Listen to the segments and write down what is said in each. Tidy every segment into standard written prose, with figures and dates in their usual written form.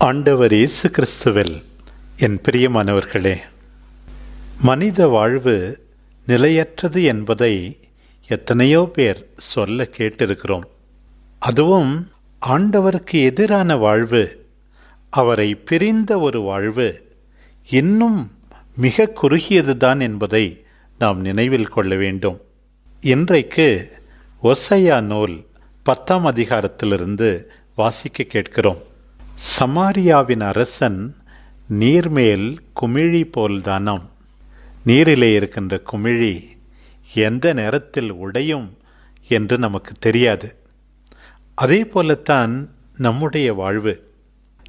ஆண்டவர் இயேசு கிறிஸ்துவில் என் பிரியமானவர்களே, மனித வாழ்வு நிலையற்றது என்பதை எத்தனையோ பேர் சொல்ல கேட்டிருக்கிறோம். அதுவும் ஆண்டவருக்கு எதிரான வாழ்வு, அவரை பிரிந்த ஒரு வாழ்வு இன்னும் மிக குறுகியதுதான் என்பதை நாம் நினைவில் கொள்ள வேண்டும். இன்றைக்கு ஓசையா நூல் 10ஆம் அதிகாரத்திலிருந்து வாசிக்க கேட்கிறோம். சமாரியாவின் அரசன் நீர்மேல் குமிழி போல்தானாம். நீரிலே இருக்கின்ற குமிழி எந்த நேரத்தில் உடையும் என்று நமக்கு தெரியாது. அதே போலத்தான் நம்முடைய வாழ்வு.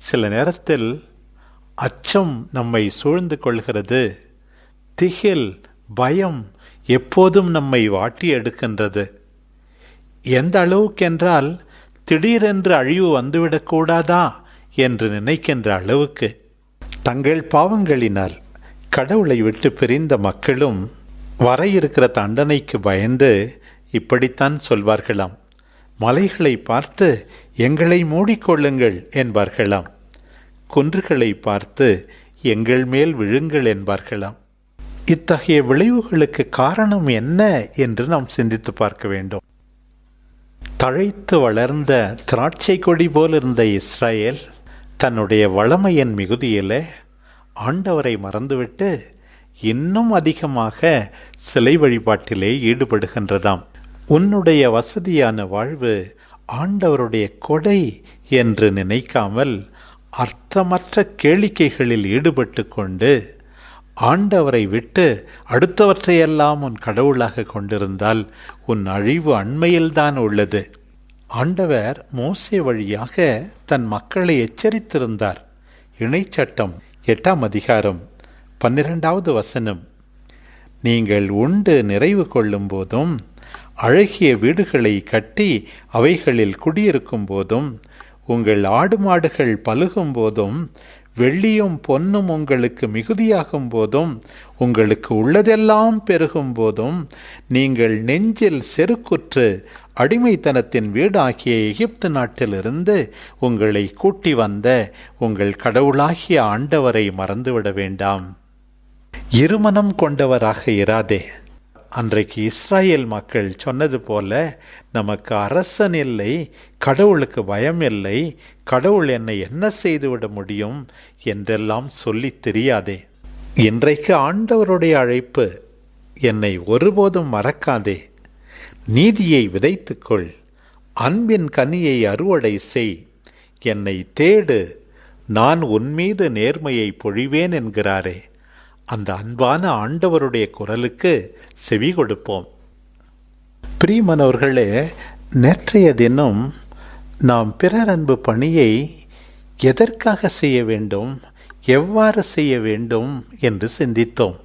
சில நேரத்தில் அச்சம் நம்மை சூழ்ந்து கொள்கிறது. திகில், பயம் எப்போதும் நம்மை வாட்டி எடுக்கின்றது. எந்த அளவுக்கென்றால் திடீரென்று அழிவு வந்துவிடக்கூடாதா என்று நினைக்கின்ற அளவுக்கு தங்கள் பாவங்களினால் கடவுளை விட்டு பிரிந்த மக்களும் வர இருக்கிற தண்டனைக்கு பயந்து இப்படித்தான் சொல்வார்களாம். மலைகளை பார்த்து எங்களை மூடிக்கொள்ளுங்கள் என்பார்களாம். குன்றுகளை பார்த்து எங்கள் மேல் விழுங்கள் என்பார்களாம். இத்தகைய விளைவுகளுக்கு காரணம் என்ன என்று நாம் சிந்தித்து பார்க்க வேண்டும். தழைத்து வளர்ந்த திராட்சை கொடி போல் இருந்த இஸ்ரவேல் தன்னுடைய வளமையின் மிகுதியிலே ஆண்டவரை மறந்துவிட்டு இன்னும் அதிகமாக சிலை வழிபாட்டிலே ஈடுபடுகின்றதாம். உன்னுடைய வசதியான வாழ்வு ஆண்டவருடைய கொடை என்று நினைக்காமல் அர்த்தமற்ற கேளிக்கைகளில் ஈடுபட்டு கொண்டு ஆண்டவரை விட்டு அடுத்தவற்றையெல்லாம் உன் கடவுளாக கொண்டிருந்தால் உன் அழிவு அண்மையில்தான் உள்ளது. ஆண்டவர் மோசே வழியாக தன் மக்களை எச்சரித்திருந்தார். இணைச்சட்டம் 8ஆம் அதிகாரம் 12வது வசனம், நீங்கள் உண்டு நிறைவு கொள்ளும் போதும் அழகிய வீடுகளை கட்டி அவைகளில் குடியிருக்கும் போதும் உங்கள் ஆடு மாடுகள் பலுகும் போதும் வெள்ளியும் பொன்னும் உங்களுக்கு மிகுதியாகும் போதும் உங்களுக்கு உள்ளதெல்லாம் பெருகும் போதும் நீங்கள் நெஞ்சில் செருக்குற்று அடிமைத்தனத்தின் வீடாகிய எகிப்து நாட்டிலிருந்து உங்களை கூட்டி வந்த உங்கள் கடவுளாகிய ஆண்டவரை மறந்துவிட வேண்டாம். இருமனம் கொண்டவராக இராதே. அன்றைக்கு இஸ்ராயேல் மக்கள் சொன்னது போல நமக்கு அரசன் இல்லை, கடவுளுக்கு பயம் இல்லை, கடவுள் என்னை என்ன செய்துவிட முடியும் என்றெல்லாம் சொல்லி தெரியாதே. இன்றைக்கு ஆண்டவருடைய அழைப்பு, என்னை ஒருபோதும் மறக்காதே, நீதியை விதைத்துக்கொள், அன்பின் கனியை அறுவடை செய், என்னை தேடு, நான் உன்மீது நேர்மையை பொழிவேன் என்கிறாரே. அந்த அன்பான ஆண்டவருடைய குரலுக்கு செவி கொடுப்போம். பிரியமானவர்களே, நேற்றைய தினம் நாம் பிறர் அன்பு பணியை எதற்காக செய்ய வேண்டும், எவ்வாறு செய்ய வேண்டும் என்று சிந்தித்தோம்.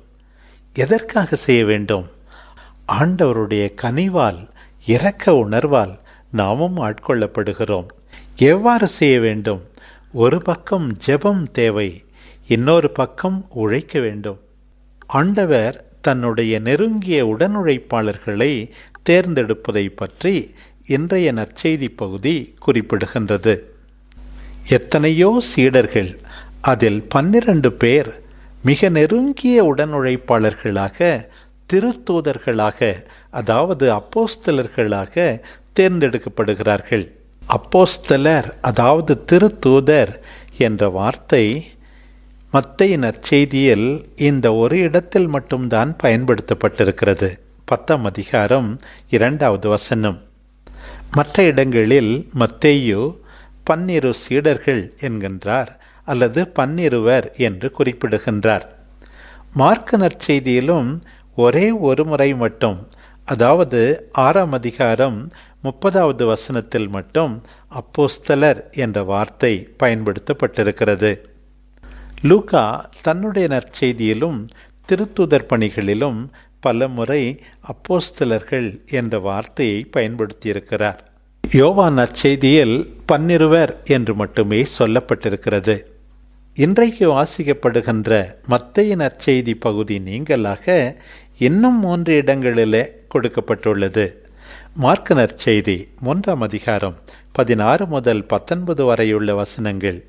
எதற்காக செய்ய வேண்டும்? ஆண்டவருடைய கனிவால், இரக்க உணர்வால் நாமும் ஆட்கொள்ளப்படுகிறோம். எவ்வாறு செய்ய வேண்டும்? ஒரு பக்கம் ஜெபம் தேவை, இன்னொரு பக்கம் உழைக்க வேண்டும். ஆண்டவர் தன்னுடைய நெருங்கிய உடனுழைப்பாளர்களை தேர்ந்தெடுப்பதை பற்றி இன்றைய நற்செய்தி பகுதி குறிப்பிடுகின்றது. எத்தனையோ சீடர்கள், அதில் 12 பேர் மிக நெருங்கிய உடனுழைப்பாளர்களாக, திருத்தூதர்களாக, அதாவது அப்போஸ்தலர்களாக தேர்ந்தெடுக்கப்படுகிறார்கள். அப்போஸ்தலர் அதாவது திருத்தூதர் என்ற வார்த்தை மத்தேயு நற்செய்தியில் இந்த ஒரு இடத்தில் மட்டும்தான் பயன்படுத்தப்பட்டிருக்கிறது. 10ஆம் அதிகாரம் 2வது வசனம். மற்ற இடங்களில் மத்தேயு 12 சீடர்கள் என்கின்றார் அல்லது 12 என்று குறிப்பிடுகின்றார். மார்க்கு நற்செய்தியிலும் ஒரே ஒரு முறை மட்டும், அதாவது 6ஆம் அதிகாரம் 30வது வசனத்தில் மட்டும் அப்போஸ்தலர் என்ற வார்த்தை பயன்படுத்தப்பட்டிருக்கிறது. லூக்கா தன்னுடைய நற்செய்தியிலும் திருத்தூதர் பணிகளிலும் பல முறை அப்போஸ்தலர்கள் என்ற வார்த்தையை பயன்படுத்தியிருக்கிறார். யோவான் நற்செய்தியில் 12 என்று மட்டுமே சொல்லப்பட்டிருக்கிறது. இன்றைக்கு வாசிக்கப்படுகின்ற மத்தேயு நற்செய்தி பகுதி நீங்களாக இன்னும் 3 இடங்களிலே கொடுக்கப்பட்டுள்ளது. மார்க்கு நற்செய்தி 1ஆம் அதிகாரம் 16 முதல் 19 வரையுள்ள வசனங்கள்,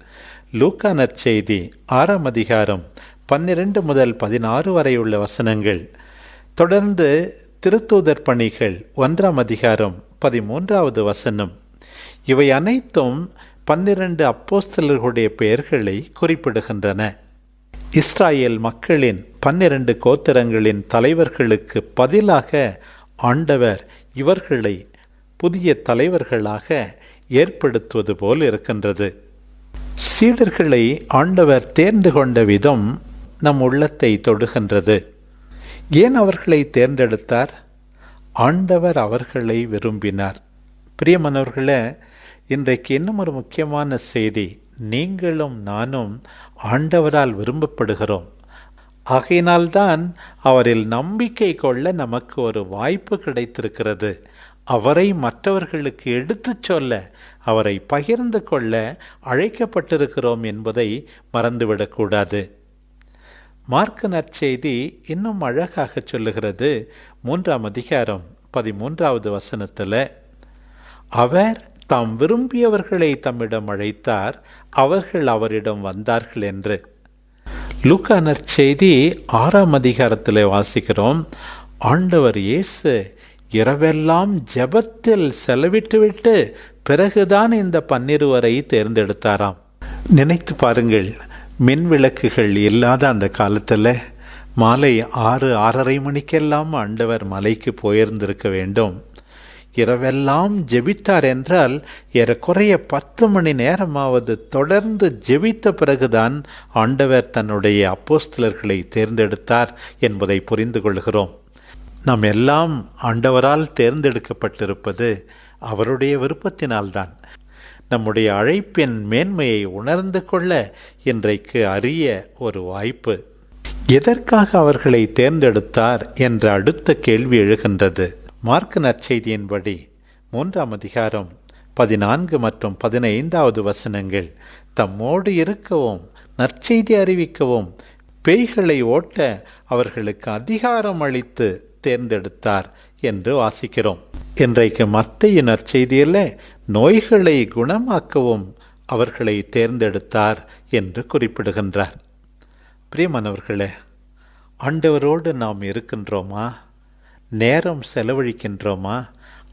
லூக்கா நற்செய்தி 6ஆம் அதிகாரம் 12 முதல் 16 வரையுள்ள வசனங்கள். தொடர்ந்து திருத்தூதர் பணிகள் 1ஆம் அதிகாரம் 13வது வசனம். இவை அனைத்தும் 12 அப்போஸ்தலர்களுடைய பெயர்களை குறிப்பிடுகின்றன. இஸ்ராயேல் மக்களின் 12 கோத்திரங்களின் தலைவர்களுக்கு பதிலாக ஆண்டவர் இவர்களை புதிய தலைவர்களாக ஏற்படுத்துவது போல் இருக்கின்றது. சீடர்களை ஆண்டவர் தேர்ந்து கொண்ட விதம் நம் உள்ளத்தை தொடுகின்றது. ஏன் அவர்களை தேர்ந்தெடுத்தார்? ஆண்டவர் அவர்களை விரும்பினார். பிரியமானவர்களே, இன்றைக்கு இன்னும் ஒரு முக்கியமான செய்தி. நீங்களும் நானும் ஆண்டவரால் விரும்பப்படுகிறோம். ஆகையினால்தான் அவரில் நம்பிக்கை கொள்ள நமக்கு ஒரு வாய்ப்பு கிடைத்திருக்கிறது. அவரை மற்றவர்களுக்கு எடுத்துச் சொல்ல, அவரை பகிர்ந்து கொள்ள அழைக்கப்பட்டிருக்கிறோம் என்பதை மறந்துவிடக்கூடாது. மார்க்கு நற்செய்தி இன்னும் அழகாக சொல்லுகிறது. 3ஆம் அதிகாரம் 13வது வசனத்தில், அவர் தாம் விரும்பியவர்களை தம்மிடம் அழைத்தார், அவர்கள் அவரிடம் வந்தார்கள் என்று. லூக்கா நற்செய்தி 6ஆம் அதிகாரத்தில் வாசிக்கிறோம், ஆண்டவர் இயேசு இரவெல்லாம் ஜெபத்தில் செலவிட்டுவிட்டு பிறகுதான் இந்த 12 தேர்ந்தெடுத்தாராம். நினைத்து பாருங்கள், மின் விளக்குகள் இல்லாத அந்த காலத்தில் மாலை 6-6:30 மணிக்கெல்லாம் ஆண்டவர் மலைக்கு போயிருந்திருக்க வேண்டும். இரவெல்லாம் ஜெபித்தார் என்றால் ஏறக்குறைய 10 மணி நேரமாவது தொடர்ந்து ஜெபித்த பிறகுதான் ஆண்டவர் தன்னுடைய அப்போஸ்தலர்களை தேர்ந்தெடுத்தார் என்பதை புரிந்து கொள்கிறோம். நாம் எல்லாம் ஆண்டவரால் தேர்ந்தெடுக்கப்பட்டிருப்பது அவருடைய விருப்பத்தினால்தான். நம்முடைய அழைப்பின் மேன்மையை உணர்ந்து கொள்ள இன்றைக்கு அரிய ஒரு வாய்ப்பு. எதற்காக அவர்களை தேர்ந்தெடுத்தார் என்ற அடுத்த கேள்வி எழுகின்றது. மார்க்கு நற்செய்தியின்படி 3ஆம் அதிகாரம் 14 மற்றும் 15வது வசனங்கள், தம்மோடு இருக்கவும் நற்செய்தி அறிவிக்கவும் பேய்களை ஓட்ட அவர்களுக்கு அதிகாரம் அளித்து தேர்ந்தெடுத்தார் என்று வாசிக்கிறோம். இன்றைக்கு மத்தேயு நற்செய்தியில் நோய்களை குணமாக்கவும் அவர்களை தேர்ந்தெடுத்தார் என்று குறிப்பிடுகின்றார். பிரியமானவர்களே, ஆண்டவரோடு நாம் இருக்கின்றோமா? நேரம் செலவழிக்கின்றோமா?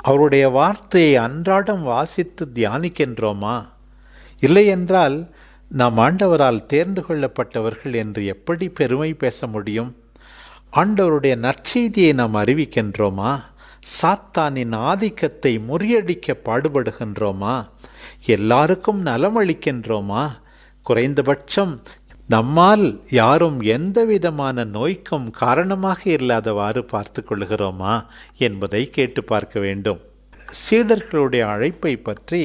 அவருடைய வார்த்தையை அன்றாடம் வாசித்து தியானிக்கின்றோமா? இல்லை என்றால் நாம் ஆண்டவரால் தேர்ந்து கொள்ளப்பட்டவர்கள் என்று எப்படி பெருமை பேச முடியும்? ஆண்டவருடைய நற்செய்தியை நாம் அறிவிக்கின்றோமா? சாத்தானின் ஆதிக்கத்தை முறியடிக்க பாடுபடுகின்றோமா? எல்லாருக்கும் நலமளிக்கின்றோமா? குறைந்தபட்சம் நம்மால் யாரும் எந்த விதமான நோய்க்கும் காரணமாக இல்லாதவாறு பார்த்து கொள்கிறோமா என்பதை கேட்டு பார்க்க வேண்டும். சீடர்களுடைய அழைப்பை பற்றி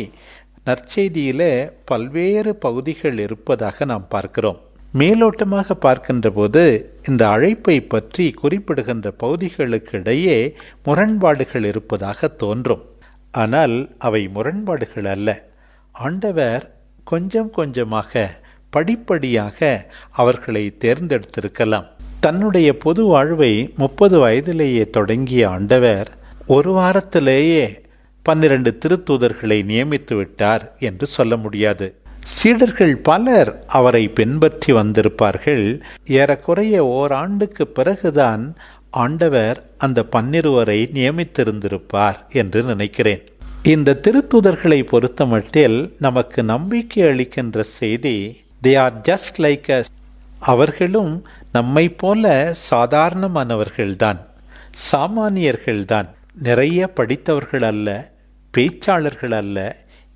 நற்செய்தியிலே பல்வேறு பகுதிகள் இருப்பதாக நாம் பார்க்கிறோம். மேலோட்டமாக பார்க்கின்ற போது இந்த அழைப்பை பற்றி குறிப்பிடுகின்ற பகுதிகளுக்கு இடையே முரண்பாடுகள் இருப்பதாக தோன்றும். ஆனால் அவை முரண்பாடுகள் அல்ல. ஆண்டவர் கொஞ்சம் கொஞ்சமாக படிப்படியாக அவர்களை தேர்ந்தெடுத்திருக்கலாம். தன்னுடைய பொது வாழ்வை 30 வயதிலேயே தொடங்கிய ஆண்டவர் ஒரு வாரத்திலேயே 12 திருத்தூதர்களை நியமித்து விட்டார் என்று சொல்ல முடியாது. சீடர்கள் பலர் அவரை பின்பற்றி வந்திருப்பார்கள். ஏறக்குறைய ஓராண்டுக்கு பிறகுதான் ஆண்டவர் அந்த 12 நியமித்திருந்திருப்பார் என்று நினைக்கிறேன். இந்த திருத்தூதர்களை பொறுத்தமட்டில் நமக்கு நம்பிக்கை அளிக்கின்ற செய்தி, they are just like us. அவர்களும் நம்மை போல சாதாரணமானவர்கள்தான், சாமானியர்கள்தான். நிறைய படித்தவர்கள் அல்ல, பேச்சாளர்கள் அல்ல,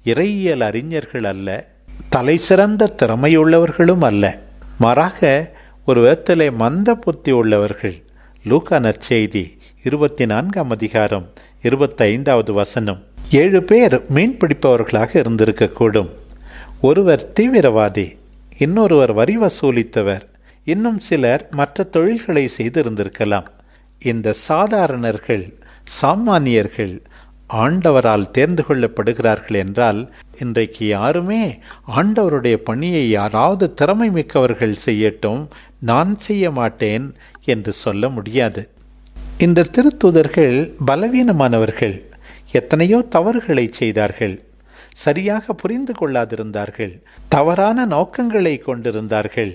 இறையியல் அறிஞர்கள் அல்ல, தலை சிறந்த திறமையுள்ளவர்களும் அல்ல. மாறாக ஒரு விதத்திலே மந்த புத்தி உள்ளவர்கள். லூக்கா நற்செய்தி 24ஆம் அதிகாரம் 25வது வசனம், 7 பேர் மீன் பிடிப்பவர்களாக இருந்திருக்கக்கூடும். ஒருவர் தீவிரவாதி, இன்னொருவர் வரி வசூலித்தவர், இன்னும் சிலர் மற்ற தொழில்களை செய்திருந்திருக்கலாம். இந்த சாதாரணர்கள், சாமானியர்கள் ஆண்டவரால் தேர்ந்து கொள்ளப்படுகிறார்கள் என்றால், இன்றைக்கு யாருமே ஆண்டவருடைய பணியை யாராவது திறமை மிக்கவர்கள் செய்யட்டும், நான் செய்ய மாட்டேன் என்று சொல்ல முடியாது. இந்த திருத்தூதர்கள் பலவீனமானவர்கள், எத்தனையோ தவறுகளை செய்தார்கள். சரியாக புரிந்து கொள்ளாதிருந்தார்கள். தவறான நோக்கங்களை கொண்டிருந்தார்கள்.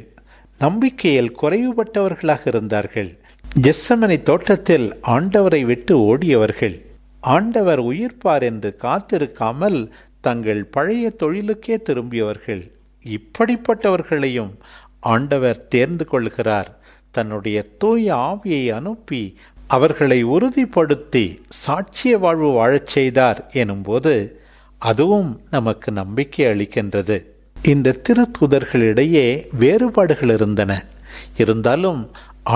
நம்பிக்கையில் குறைவுபட்டவர்களாக இருந்தார்கள். கெத்செமனே தோட்டத்தில் ஆண்டவரை விட்டு ஓடியவர்கள். ஆண்டவர் உயிர்ப்பார் என்று காத்திருக்காமல் தங்கள் பழைய தொழிலுக்கே திரும்பியவர்கள். இப்படிப்பட்டவர்களையும் ஆண்டவர் தேர்ந்து கொள்கிறார். தன்னுடைய தூய ஆவியை அனுப்பி அவர்களை உறுதிப்படுத்தி சாட்சிய வாழ்வு வாழச் செய்தார் எனும்போது அதுவும் நமக்கு நம்பிக்கை அளிக்கின்றது. இந்த திருத்தூதர்களிடையே வேறுபாடுகள் இருந்தன. இருந்தாலும்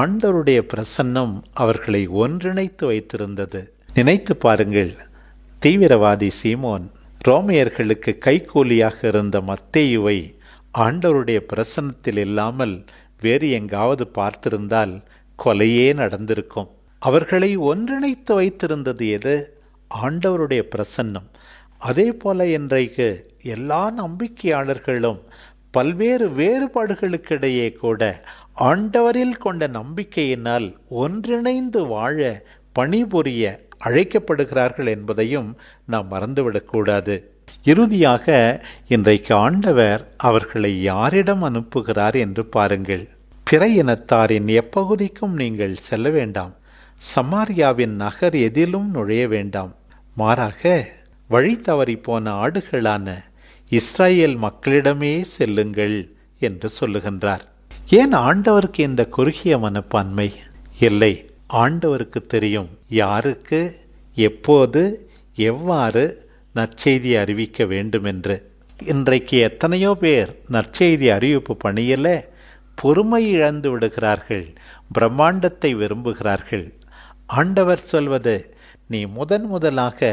ஆண்டவருடைய பிரசன்னம் அவர்களை ஒன்றிணைத்து வைத்திருந்தது. நினைத்து பாருங்கள், தீவிரவாதி சீமோன் ரோமையர்களுக்கு கைக்கூலியாக இருந்த மத்தேயுவை ஆண்டவருடைய பிரசன்னத்தில் இல்லாமல் வேறு எங்காவது பார்த்திருந்தால் கொலையே நடந்திருக்கும். அவர்களை ஒன்றிணைத்து வைத்திருந்தது எது? ஆண்டவருடைய பிரசன்னம். அதே போல இன்றைக்கு எல்லா நம்பிக்கையாளர்களும் பல்வேறு வேறுபாடுகளுக்கிடையே கூட ஆண்டவரில் கொண்ட நம்பிக்கையினால் ஒன்றிணைந்து வாழ பணிபுரிய அழைக்கப்படுகிறார்கள் என்பதையும் நாம் மறந்துவிடக்கூடாது. இறுதியாக இன்றைக்கு ஆண்டவர் அவர்களை யாரிடம் அனுப்புகிறார் என்று பாருங்கள். பிற இனத்தாரின் எப்பகுதிக்கும் நீங்கள் செல்ல வேண்டாம். சமாரியாவின் நகர் எதிலும் நுழைய வேண்டாம். மாறாக வழி தவறி போன ஆடுகளான இஸ்ரேல் மக்களிடமே செல்லுங்கள் என்று சொல்லுகின்றார். ஏன் ஆண்டவருக்கு இந்த குறுகிய மனப்பான்மை? இல்லை, ஆண்டவருக்கு தெரியும் யாருக்கு எப்போது எவ்வாறு நற்செய்தி அறிவிக்க வேண்டும் என்று. இன்றைக்கு எத்தனையோ பேர் நற்செய்தி அறிவிப்பு பணியில் பொறுமை இழந்து விடுகிறார்கள். பிரம்மாண்டத்தை விரும்புகிறார்கள். ஆண்டவர் சொல்வது, நீ முதலாக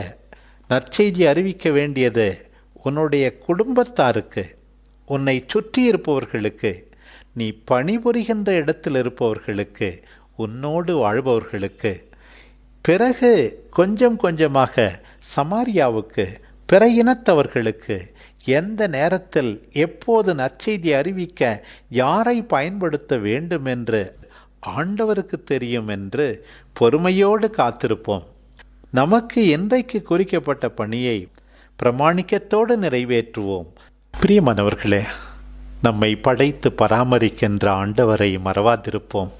நற்செய்தி அறிவிக்க வேண்டியது உன்னுடைய குடும்பத்தாருக்கு, உன்னை சுற்றி இருப்பவர்களுக்கு, நீ பணிபுரிகின்ற இடத்தில் இருப்பவர்களுக்கு, உன்னோடு வாழ்பவர்களுக்கு, பிறகு கொஞ்சம் கொஞ்சமாக சமாரியாவுக்கு, பிற இனத்தவர்களுக்கு, எந்த நேரத்தில் எப்போது நற்செய்தி அறிவிக்க யாரை பயன்படுத்த வேண்டும் என்று ஆண்டவருக்கு தெரியும் என்று பொறுமையோடு காத்திருப்போம். நமக்கு இன்றைக்கு குறிக்கப்பட்ட பணியை பிரமாணிக்கத்தோடு நிறைவேற்றுவோம். பிரியமானவர்களே, நம்மை படைத்து பராமரிக்கின்ற ஆண்டவரை மறவாதிருப்போம்.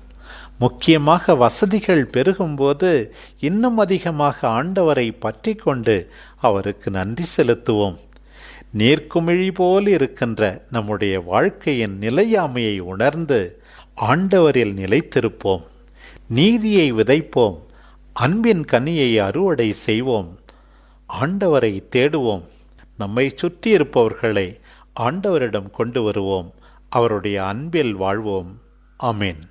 முக்கியமாக வசதிகள் பெருகும்போது இன்னும் அதிகமாக ஆண்டவரை பற்றி கொண்டு அவருக்கு நன்றி செலுத்துவோம். நீர்க்குமிழி போல் இருக்கின்ற நம்முடைய வாழ்க்கையின் நிலையாமையை உணர்ந்து ஆண்டவரில் நிலைத்திருப்போம். நீதியை விதைப்போம். அன்பின் கனியை அறுவடை செய்வோம். ஆண்டவரை தேடுவோம். நம்மை சுற்றி இருப்பவர்களை ஆண்டவரிடம் கொண்டு வருவோம். அவருடைய அன்பில் வாழ்வோம். ஆமென்.